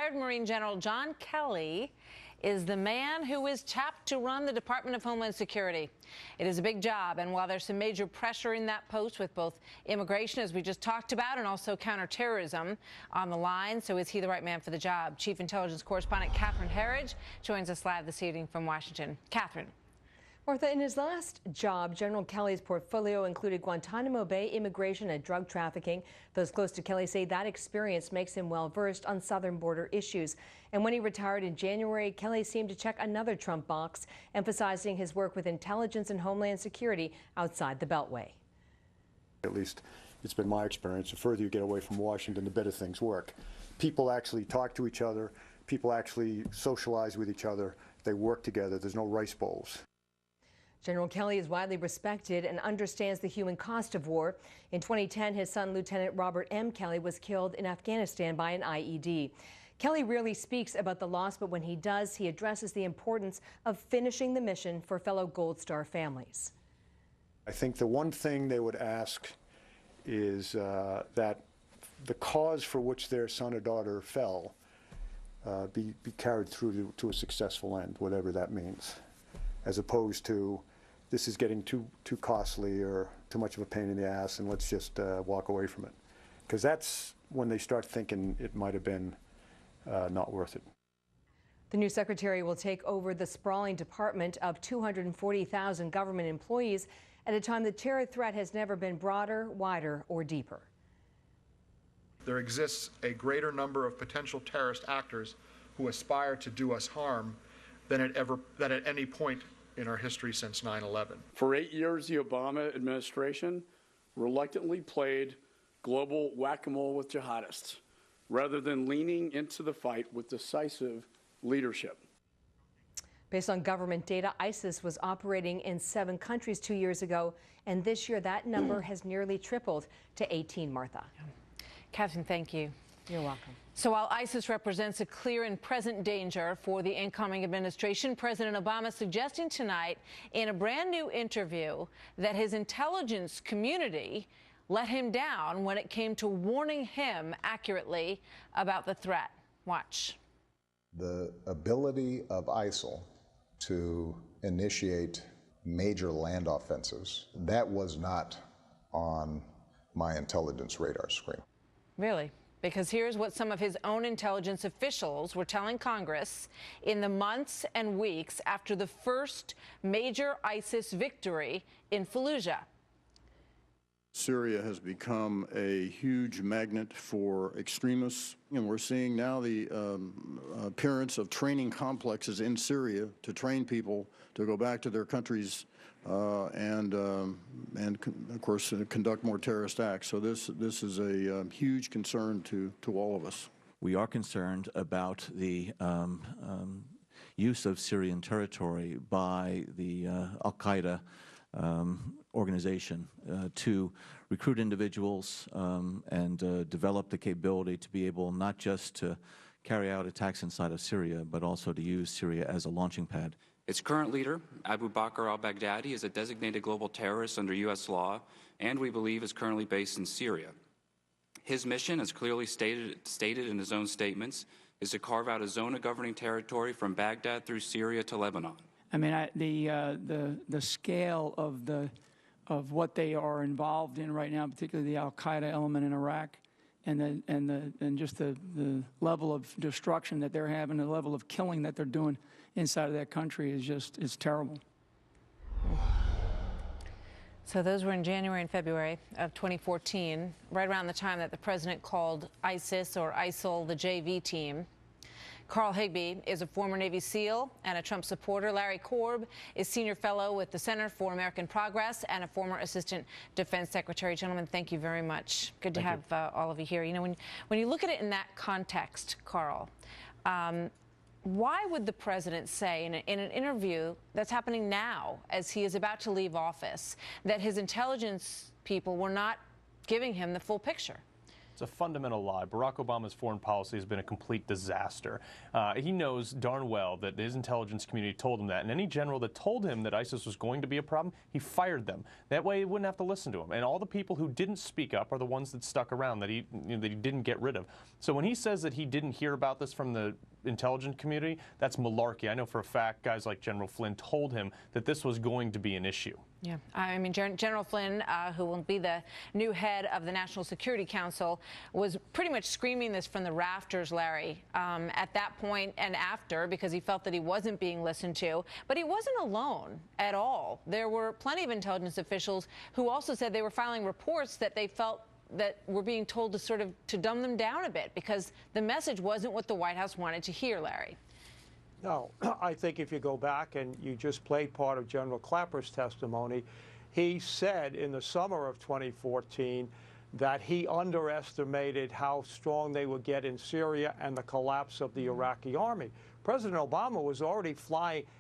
retired Marine General John Kelly is the man who is tapped to run the Department of Homeland Security. It is a big job, and while there's some major pressure in that post with both immigration, as we just talked about, and also counterterrorism on the line, so is he the right man for the job? Chief Intelligence Correspondent Catherine Herridge joins us live this evening from Washington. Catherine. Martha, in his last job, General Kelly's portfolio included Guantanamo Bay immigration and drug trafficking. Those close to Kelly say that experience makes him well-versed on southern border issues. And when he retired in January, Kelly seemed to check another Trump box, emphasizing his work with intelligence and homeland security outside the Beltway. At least it's been my experience. The further you get away from Washington, the better things work. People actually talk to each other. People actually socialize with each other. They work together. There's no rice bowls. General Kelly is widely respected and understands the human cost of war. In 2010, his son, Lieutenant Robert M. Kelly, was killed in Afghanistan by an IED. Kelly rarely speaks about the loss, but when he does, he addresses the importance of finishing the mission for fellow Gold Star families. I think the one thing they would ask is that the cause for which their son or daughter fell be carried through to a successful end, whatever that means, as opposed to this is getting too costly or too much of a pain in the ass and let's just walk away from it. Because that's when they start thinking it might have been not worth it. The new secretary will take over the sprawling department of 240,000 government employees at a time the terror threat has never been broader, wider, or deeper. There exists a greater number of potential terrorist actors who aspire to do us harm than at any point in our history since 9/11. For 8 years, the Obama administration reluctantly played global whack-a-mole with jihadists, rather than leaning into the fight with decisive leadership. Based on government data, ISIS was operating in 7 countries 2 years ago, and this year that number has nearly tripled to 18, Martha. Catherine, thank you. You're welcome. So while ISIS represents a clear and present danger for the incoming administration, President Obama suggesting tonight in a brand new interview that his intelligence community let him down when it came to warning him accurately about the threat. Watch. The ability of ISIL to initiate major land offensives, that was not on my intelligence radar screen. Really? Because here's what some of his own intelligence officials were telling Congress in the months and weeks after the first major ISIS victory in Fallujah. Syria has become a huge magnet for extremists, and we're seeing now the appearance of training complexes in Syria to train people to go back to their countries and of course, conduct more terrorist acts. So this is a huge concern to all of us. We are concerned about the use of Syrian territory by the al-Qaeda organization to recruit individuals and develop the capability to be able not just to carry out attacks inside of Syria, but also to use Syria as a launching pad. Its current leader, Abu Bakr al-Baghdadi, is a designated global terrorist under U.S. law and we believe is currently based in Syria. His mission, as clearly stated in his own statements, is to carve out a zone of governing territory from Baghdad through Syria to Lebanon. I mean, the scale of what they are involved in right now, particularly the al-Qaeda element in Iraq, and just the level of destruction that they're having, the level of killing that they're doing inside of that country is terrible. So those were in January and February of 2014, right around the time that the president called ISIS or ISIL the JV team. Carl Higbie is a former Navy SEAL and a Trump supporter. Larry Korb is senior fellow with the Center for American Progress and a former assistant defense secretary. Gentlemen, thank you very much. Good to have all of you here. You know, when you look at it in that context, Carl, why would the president say in an interview that's happening now as he is about to leave office that his intelligence people were not giving him the full picture? It's a fundamental lie. Barack Obama's foreign policy has been a complete disaster. He knows darn well that his intelligence community told him that, and any general that told him that ISIS was going to be a problem, he fired them. That way he wouldn't have to listen to him. And all the people who didn't speak up are the ones that stuck around, that he didn't get rid of. So when he says that he didn't hear about this from the intelligence community, that's malarkey. I know for a fact guys like General Flynn told him that this was going to be an issue. Yeah, I mean, General Flynn, who will be the new head of the National Security Council, was pretty much screaming this from the rafters, Larry, at that point and after, because he felt that he wasn't being listened to. But he wasn't alone at all. There were plenty of intelligence officials who also said they were filing reports that they felt that were being told to sort of to dumb them down a bit because the message wasn't what the White House wanted to hear, Larry. No, I think if you go back and you just played part of General Clapper's testimony, he said in the summer of 2014 that he underestimated how strong they would get in Syria and the collapse of the Iraqi army. President Obama was already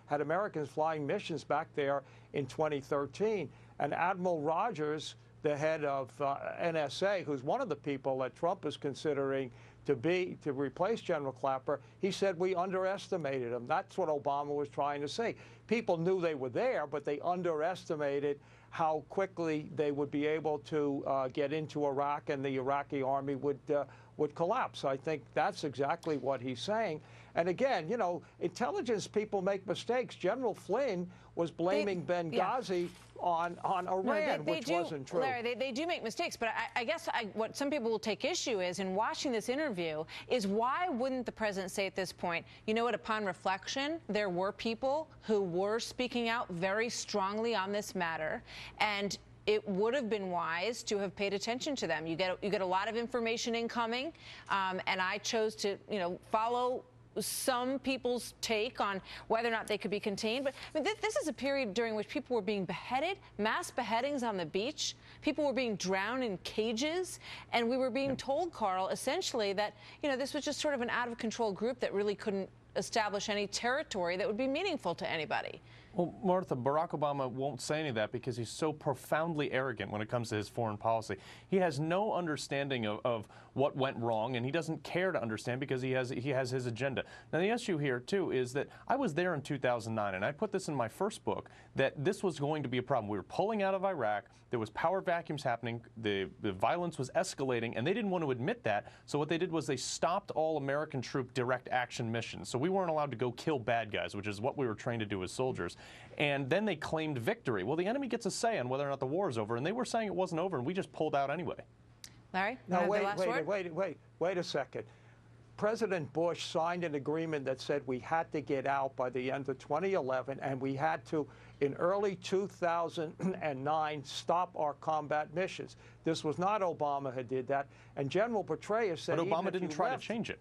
had Americans flying missions back there in 2013. And Admiral Rogers, the head of NSA, who's one of the people that Trump is considering to replace General Clapper, he said we underestimated them. That's what Obama was trying to say. People knew they were there, but they underestimated how quickly they would be able to get into Iraq and the Iraqi army would collapse. I think that's exactly what he's saying. And again, you know, intelligence people make mistakes. General Flynn was blaming Benghazi on Iran, which wasn't true. Larry, they do make mistakes, but I guess what some people will take issue is in watching this interview is why wouldn't the president say at this point, you know what, upon reflection, there were people who were speaking out very strongly on this matter, and it would have been wise to have paid attention to them. You get a lot of information incoming, and I chose to, you know, follow some people's take on whether or not they could be contained. But I mean, this is a period during which people were being beheaded, mass beheadings on the beach. People were being drowned in cages. And we were being told, Carl, essentially that, you know, this was just sort of an out-of-control group that really couldn't establish any territory that would be meaningful to anybody. Well, Martha, Barack Obama won't say any of that because he's so profoundly arrogant when it comes to his foreign policy. He has no understanding of what went wrong, and he doesn't care to understand because he has his agenda. Now, the issue here, too, is that I was there in 2009, and I put this in my first book, that this was going to be a problem. We were pulling out of Iraq. There was power vacuums happening. The violence was escalating, and they didn't want to admit that. So what they did was they stopped all American troop direct action missions. So we weren't allowed to go kill bad guys, which is what we were trained to do as soldiers. And then they claimed victory. Well, the enemy gets a say on whether or not the war is over, and they were saying it wasn't over, and we just pulled out anyway. Larry, now wait a second. President Bush signed an agreement that said we had to get out by the end of 2011, and we had to, in early 2009, stop our combat missions. This was not Obama who did that, and General Petraeus said. But Obama didn't try to change it.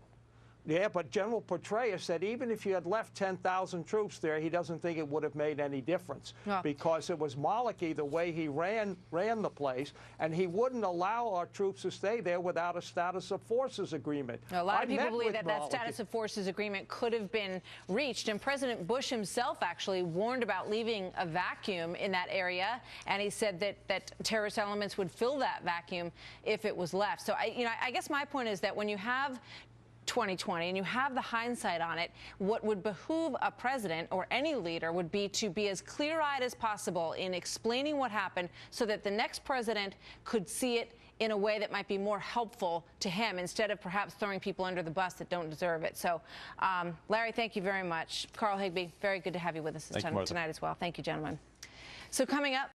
Yeah, but General Petraeus said even if you had left 10,000 troops there, he doesn't think it would have made any difference because it was Maliki the way he ran the place, and he wouldn't allow our troops to stay there without a status of forces agreement. A lot of people believe that status of forces agreement could have been reached, and President Bush himself actually warned about leaving a vacuum in that area, and he said that terrorist elements would fill that vacuum if it was left. So I guess my point is that when you have 2020 and you have the hindsight on it, what would behoove a president or any leader would be to be as clear-eyed as possible in explaining what happened so that the next president could see it in a way that might be more helpful to him instead of perhaps throwing people under the bus that don't deserve it. So, Larry, thank you very much. Carl Higbie, very good to have you with us tonight as well. Thank you, gentlemen. So coming up.